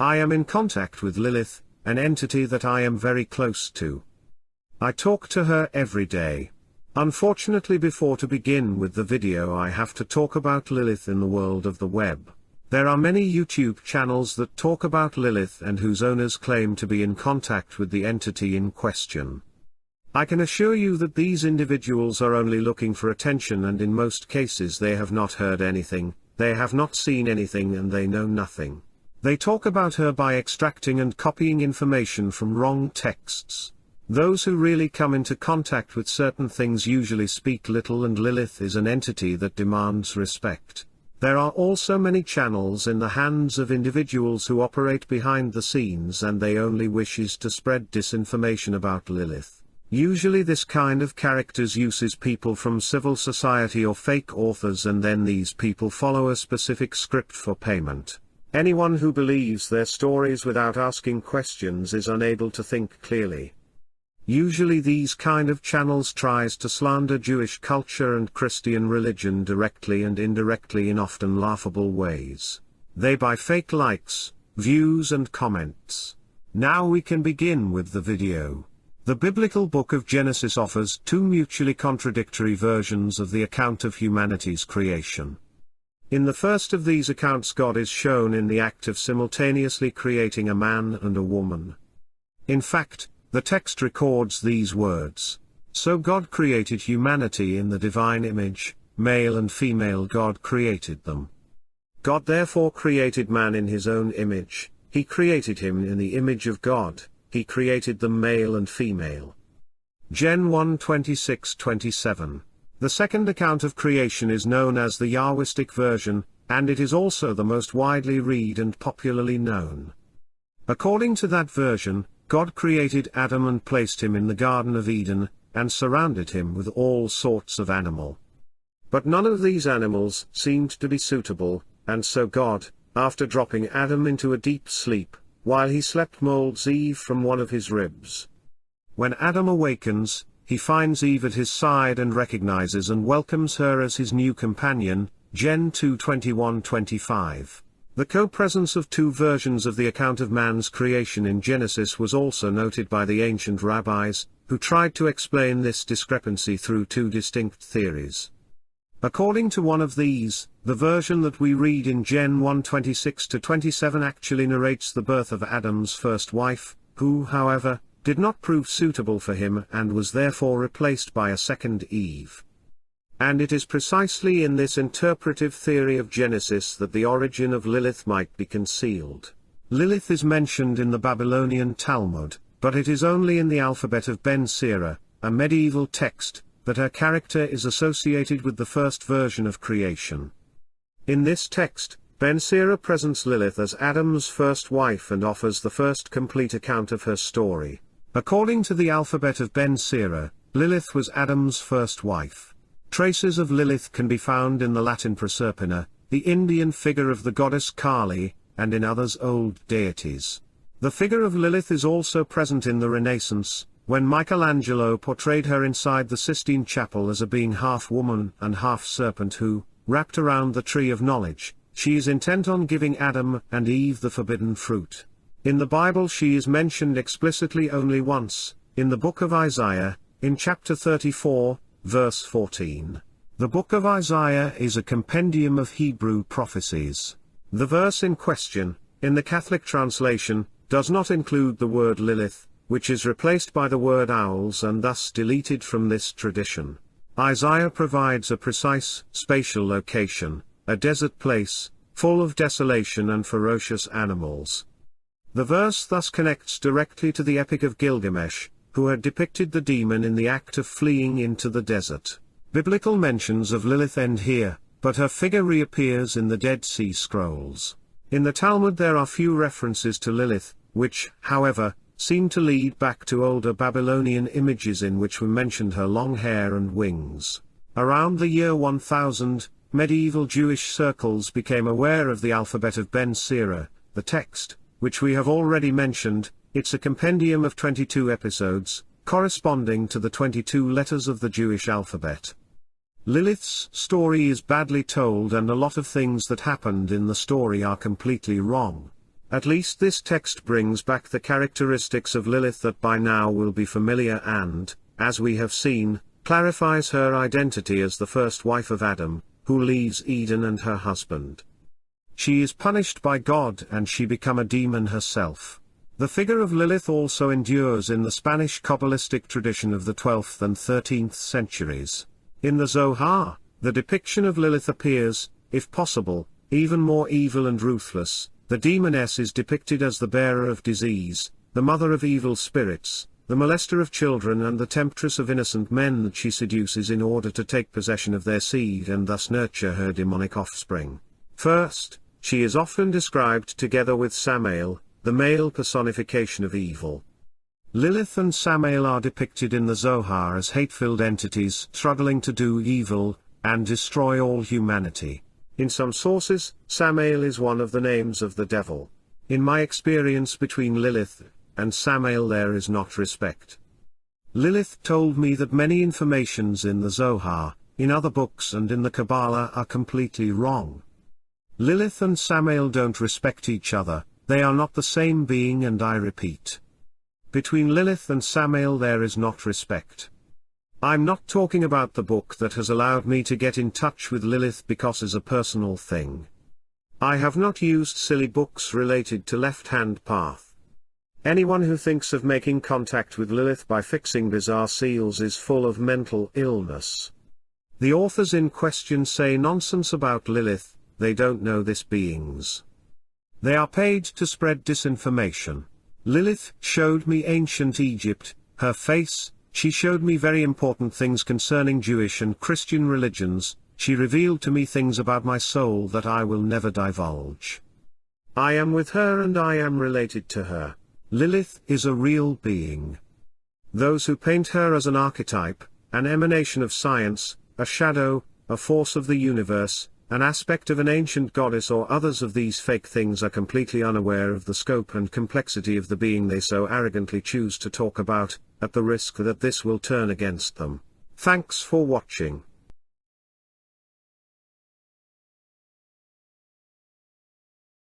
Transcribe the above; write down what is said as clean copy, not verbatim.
I am in contact with Lilith, an entity that I am very close to. I talk to her every day. Unfortunately, before to begin with the video, I have to talk about Lilith in the world of the web. There are many YouTube channels that talk about Lilith and whose owners claim to be in contact with the entity in question. I can assure you that these individuals are only looking for attention, and in most cases they have not heard anything, they have not seen anything, and they know nothing. They talk about her by extracting and copying information from wrong texts. Those who really come into contact with certain things usually speak little, and Lilith is an entity that demands respect. There are also many channels in the hands of individuals who operate behind the scenes, and they only wishes to spread disinformation about Lilith. Usually this kind of characters uses people from civil society or fake authors, and then these people follow a specific script for payment. Anyone who believes their stories without asking questions is unable to think clearly. Usually these kind of channels tries to slander Jewish culture and Christian religion directly and indirectly in often laughable ways. They buy fake likes, views and comments. Now we can begin with the video. The biblical book of Genesis offers two mutually contradictory versions of the account of humanity's creation. In the first of these accounts, God is shown in the act of simultaneously creating a man and a woman. In fact, the text records these words: "So God created humanity in the divine image, male and female God created them. God therefore created man in his own image, he created him in the image of God. He created them male and female." Gen 1:26-27. The second account of creation is known as the Yahwistic version, and it is also the most widely read and popularly known. According to that version, God created Adam and placed him in the Garden of Eden, and surrounded him with all sorts of animal. But none of these animals seemed to be suitable, and so God, after dropping Adam into a deep sleep, while he slept, molds Eve from one of his ribs. When Adam awakens, he finds Eve at his side and recognizes and welcomes her as his new companion, Gen 2:21-25. The co-presence of two versions of the account of man's creation in Genesis was also noted by the ancient rabbis, who tried to explain this discrepancy through two distinct theories. According to one of these, the version that we read in Gen 1:26-27 actually narrates the birth of Adam's first wife, who, however, did not prove suitable for him and was therefore replaced by a second Eve. And it is precisely in this interpretive theory of Genesis that the origin of Lilith might be concealed. Lilith is mentioned in the Babylonian Talmud, but it is only in the alphabet of Ben Sira, a medieval text, that her character is associated with the first version of creation. In this text, Ben Sira presents Lilith as Adam's first wife and offers the first complete account of her story. According to the alphabet of Ben Sira, Lilith was Adam's first wife. Traces of Lilith can be found in the Latin Proserpina, the Indian figure of the goddess Kali, and in others old deities. The figure of Lilith is also present in the Renaissance, when Michelangelo portrayed her inside the Sistine Chapel as a being half woman and half serpent who, wrapped around the tree of knowledge, she is intent on giving Adam and Eve the forbidden fruit. In the Bible she is mentioned explicitly only once, in the book of Isaiah, in chapter 34, verse 14. The book of Isaiah is a compendium of Hebrew prophecies. The verse in question, in the Catholic translation, does not include the word Lilith, which is replaced by the word owls and thus deleted from this tradition. Isaiah provides a precise, spatial location, a desert place, full of desolation and ferocious animals. The verse thus connects directly to the Epic of Gilgamesh, who had depicted the demon in the act of fleeing into the desert. Biblical mentions of Lilith end here, but her figure reappears in the Dead Sea Scrolls. In the Talmud there are few references to Lilith, which, however, seem to lead back to older Babylonian images in which were mentioned her long hair and wings. Around the year 1000, medieval Jewish circles became aware of the alphabet of Ben Sira, the text, which we have already mentioned. It's a compendium of 22 episodes, corresponding to the 22 letters of the Jewish alphabet. Lilith's story is badly told, and a lot of things that happened in the story are completely wrong. At least this text brings back the characteristics of Lilith that by now will be familiar and, as we have seen, clarifies her identity as the first wife of Adam, who leaves Eden and her husband. She is punished by God and she become a demon herself. The figure of Lilith also endures in the Spanish Kabbalistic tradition of the 12th and 13th centuries. In the Zohar, the depiction of Lilith appears, if possible, even more evil and ruthless. The demoness is depicted as the bearer of disease, the mother of evil spirits, the molester of children and the temptress of innocent men that she seduces in order to take possession of their seed and thus nurture her demonic offspring. First, she is often described together with Samael, the male personification of evil. Lilith and Samael are depicted in the Zohar as hate-filled entities struggling to do evil and destroy all humanity. In some sources, Samael is one of the names of the devil. In my experience between Lilith and Samael there is not respect. Lilith told me that many informations in the Zohar, in other books and in the Kabbalah are completely wrong. Lilith and Samael don't respect each other, they are not the same being and I repeat. Between Lilith and Samael there is not respect. I'm not talking about the book that has allowed me to get in touch with Lilith because it's a personal thing. I have not used silly books related to left-hand path. Anyone who thinks of making contact with Lilith by fixing bizarre seals is full of mental illness. The authors in question say nonsense about Lilith, they don't know this beings. They are paid to spread disinformation. Lilith showed me ancient Egypt, her face. She showed me very important things concerning Jewish and Christian religions, she revealed to me things about my soul that I will never divulge. I am with her and I am related to her. Lilith is a real being. Those who paint her as an archetype, an emanation of science, a shadow, a force of the universe, an aspect of an ancient goddess or others of these fake things are completely unaware of the scope and complexity of the being they so arrogantly choose to talk about, at the risk that this will turn against them. Thanks for watching.